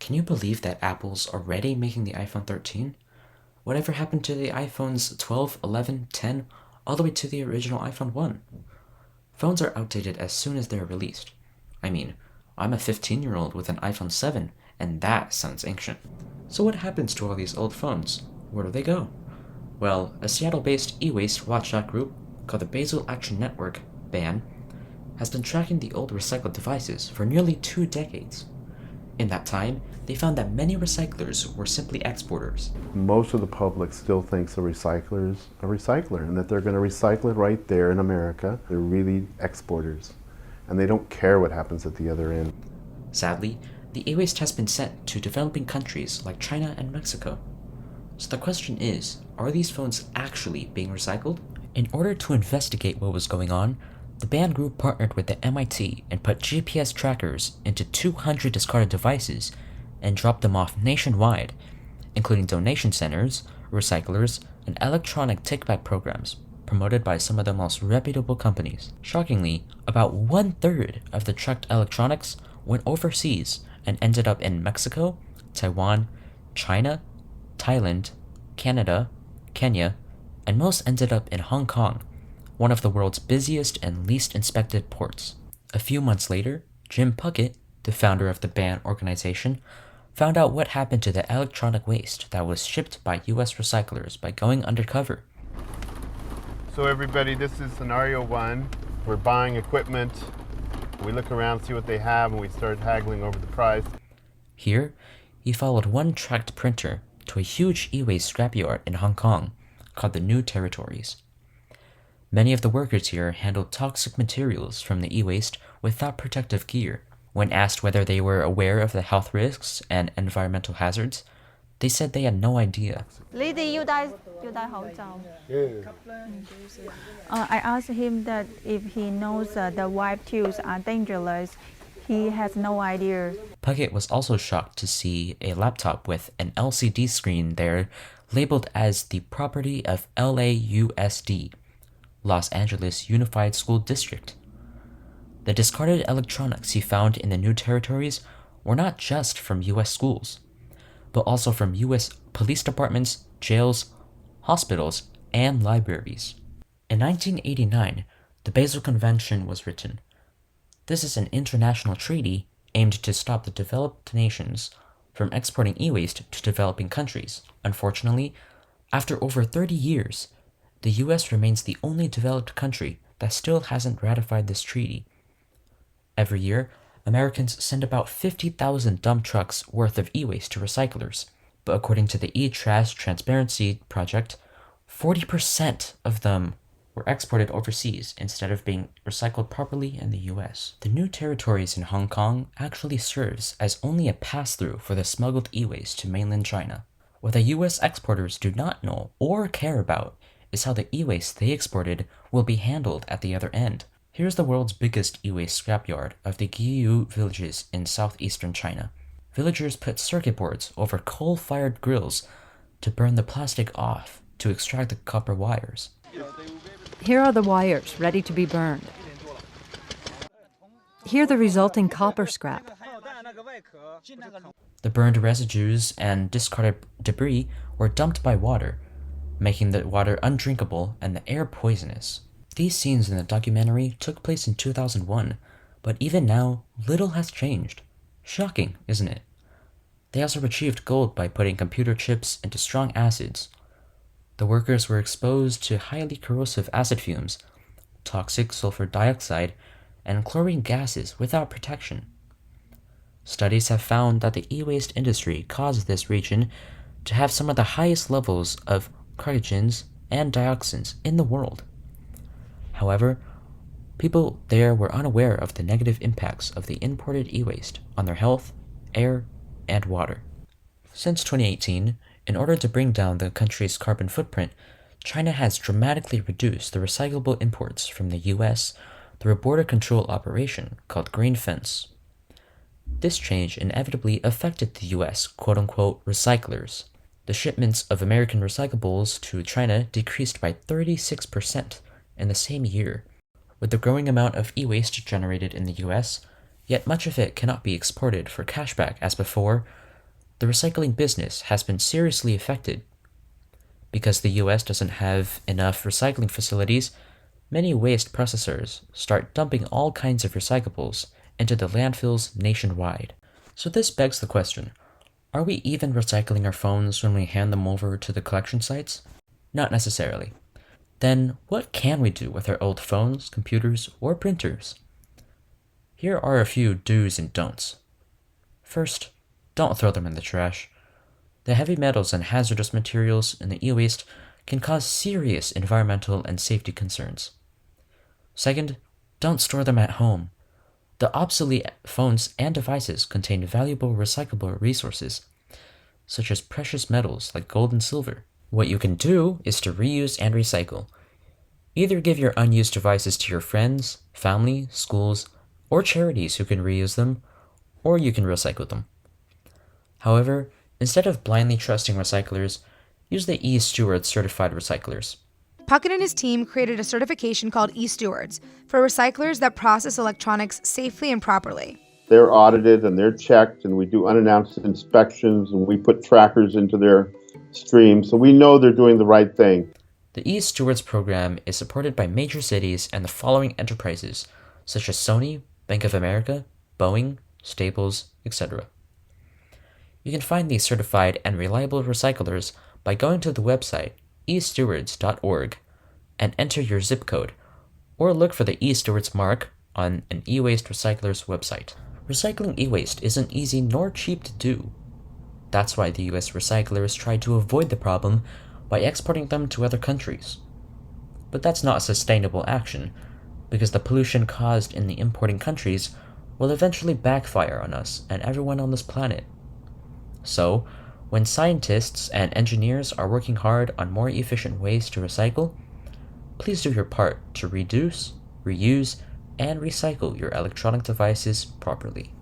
Can you believe that Apple's already making the iPhone 13? Whatever happened to the iPhones 12, 11, 10, all the way to the original iPhone 1? Phones are outdated as soon as they're released. I mean, I'm a 15-year-old with an iPhone 7, and that sounds ancient. So what happens to all these old phones? Where do they go? Well, a Seattle-based e-waste watchdog group called the Basel Action Network, BAN, has been tracking the old recycled devices for nearly 2 decades. In that time, they found that many recyclers were simply exporters. Most of the public still thinks a recycler is a recycler and that they're going to recycle it right there in America. They're really exporters, and they don't care what happens at the other end. Sadly, the e-waste has been sent to developing countries like China and Mexico. So the question is, are these phones actually being recycled? In order to investigate what was going on, the BAN group partnered with the MIT and put GPS trackers into 200 discarded devices and dropped them off nationwide, including donation centers, recyclers, and electronic take-back programs promoted by some of the most reputable companies. Shockingly, about 1/3 of the trucked electronics went overseas and ended up in Mexico, Taiwan, China, Thailand, Canada, Kenya, and most ended up in Hong Kong, one of the world's busiest and least inspected ports. A few months later, Jim Puckett, the founder of the BAN organization, found out what happened to the electronic waste that was shipped by US recyclers by going undercover. So everybody, this is scenario 1. We're buying equipment. We look around, see what they have, and we start haggling over the price. Here, he followed one tracked printer to a huge e-waste scrapyard in Hong Kong called the New Territories. Many of the workers here handled toxic materials from the e-waste without protective gear. When asked whether they were aware of the health risks and environmental hazards, they said they had no idea. I asked him that if he knows the wipe tubes are dangerous. He has no idea. Puckett was also shocked to see a laptop with an LCD screen there labeled as the property of LAUSD, Los Angeles Unified School District. The discarded electronics he found in the New Territories were not just from US schools, but also from US police departments, jails, hospitals, and libraries. In 1989, the Basel Convention was written. This is an international treaty aimed to stop the developed nations from exporting e-waste to developing countries. Unfortunately, after over 30 years, the US remains the only developed country that still hasn't ratified this treaty. Every year, Americans send about 50,000 dump trucks worth of e-waste to recyclers, but according to the e-Trash Transparency Project, 40% of them were exported overseas instead of being recycled properly in the US. The New Territories in Hong Kong actually serves as only a pass-through for the smuggled e-waste to mainland China. What the US exporters do not know or care about is how the e-waste they exported will be handled at the other end. Here's the world's biggest e-waste scrapyard of the Guiyu villages in southeastern China. Villagers put circuit boards over coal-fired grills to burn the plastic off to extract the copper wires. Here are the wires ready to be burned. Here the resulting copper scrap. The burned residues and discarded debris were dumped by water, making the water undrinkable and the air poisonous. These scenes in the documentary took place in 2001, but even now, little has changed. Shocking, isn't it? They also achieved gold by putting computer chips into strong acids. The workers were exposed to highly corrosive acid fumes, toxic sulfur dioxide, and chlorine gases without protection. Studies have found that the e-waste industry caused this region to have some of the highest levels of carcinogens and dioxins in the world. However, people there were unaware of the negative impacts of the imported e-waste on their health, air, and water. Since 2018, in order to bring down the country's carbon footprint, China has dramatically reduced the recyclable imports from the US through a border control operation called Green Fence. This change inevitably affected the US quote-unquote recyclers. The shipments of American recyclables to China decreased by 36% in the same year. With the growing amount of e-waste generated in the US, yet much of it cannot be exported for cashback as before, the recycling business has been seriously affected. Because the US doesn't have enough recycling facilities, many waste processors start dumping all kinds of recyclables into the landfills nationwide. So this begs the question, are we even recycling our phones when we hand them over to the collection sites? Not necessarily. Then what can we do with our old phones, computers, or printers? Here are a few do's and don'ts. First, don't throw them in the trash. The heavy metals and hazardous materials in the e-waste can cause serious environmental and safety concerns. Second, don't store them at home. The obsolete phones and devices contain valuable recyclable resources, such as precious metals like gold and silver. What you can do is to reuse and recycle. Either give your unused devices to your friends, family, schools, or charities who can reuse them, or you can recycle them. However, instead of blindly trusting recyclers, use the eStewards certified recyclers. Puckett and his team created a certification called eStewards for recyclers that process electronics safely and properly. They're audited and they're checked, and we do unannounced inspections, and we put trackers into their stream, so we know they're doing the right thing. The eStewards program is supported by major cities and the following enterprises, such as Sony, Bank of America, Boeing, Staples, etc. You can find these certified and reliable recyclers by going to the website eStewards.org and enter your zip code, or look for the eStewards mark on an e-waste recycler's website. Recycling e-waste isn't easy nor cheap to do. That's why the US recyclers try to avoid the problem by exporting them to other countries. But that's not a sustainable action, because the pollution caused in the importing countries will eventually backfire on us and everyone on this planet. So, when scientists and engineers are working hard on more efficient ways to recycle, please do your part to reduce, reuse, and recycle your electronic devices properly.